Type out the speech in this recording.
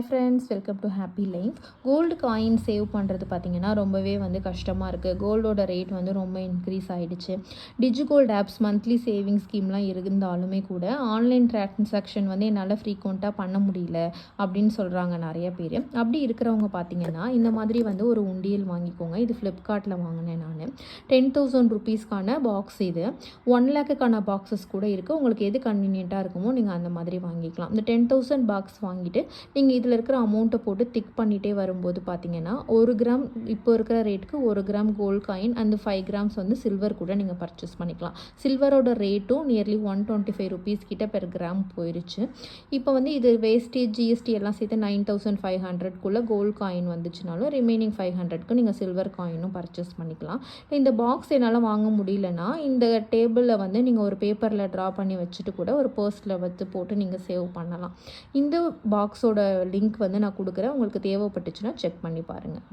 Friends, welcome to happy life. Gold coin save பண்ணுறது பார்த்திங்கன்னா ரொம்பவே கஷ்டமாக இருக்குது. கோல்டோட ரேட் ரொம்ப இன்க்ரீஸ் ஆகிடுச்சு. டிஜிகோல்டு ஆப்ஸ் மந்த்லி சேவிங் ஸ்கீம்லாம் இருந்தாலுமே கூட ஆன்லைன் ட்ரான்சாக்ஷன் என்னால் ஃப்ரீக்வெண்ட்டாக பண்ண முடியல அப்படின்னு சொல்கிறாங்க நிறைய பேர். அப்படி இருக்கிறவங்க பார்த்திங்கன்னா இந்த மாதிரி ஒரு உண்டியல் வாங்கிக்கோங்க. இது ஃப்ளிப்கார்ட்டில் வாங்கினேன் நான். 10,000 ருபீஸ்க்கான பாக்ஸ் இது. 1 லேக்குக்கான பாக்ஸஸ் கூட இருக்குது. உங்களுக்கு எது கன்வீனியண்ட்டாக இருக்குமோ நீங்கள் அந்த மாதிரி வாங்கிக்கலாம். இந்த 10,000 பாக்ஸ் வாங்கிட்டு நீங்கள் இதில் இருக்கிற அமௌண்ட்டை போட்டு திக் பண்ணிகிட்டே வரும்போது பார்த்தீங்கன்னா 1 கிராம் இப்போ இருக்கிற ரேட்டுக்கு 1 gram gold coin and 5 grams silver கூட நீங்கள் பர்ச்சேஸ் பண்ணிக்கலாம். சில்வரோட ரேட்டும் நியர்லி 125 ருபீஸ் கிட்ட பெர் கிராம் போயிடுச்சு. இப்போ இது வேஸ்டேஜ் ஜிஎஸ்டி எல்லாம் சேர்த்து 9,500க்குள்ளே கோல்டு காயின் வந்துச்சுனாலும் ரிமைனிங் 500க்கு நீங்கள் சில்வர் காயினும் பர்ச்சேஸ் பண்ணிக்கலாம். இந்த பாக்ஸ் என்னால் வாங்க முடியலன்னா இந்த டேபிளில் நீங்கள் ஒரு பேப்பரில் ட்ரா பண்ணி வச்சுட்டு கூட ஒரு பர்ஸில் போட்டு நீங்கள் சேவ் பண்ணலாம். இந்த பாக்ஸோட லிங்க் நான் கொடுக்குறேன். உங்களுக்கு தேவைப்பட்டுச்சுன்னா செக் பண்ணி பாருங்கள்.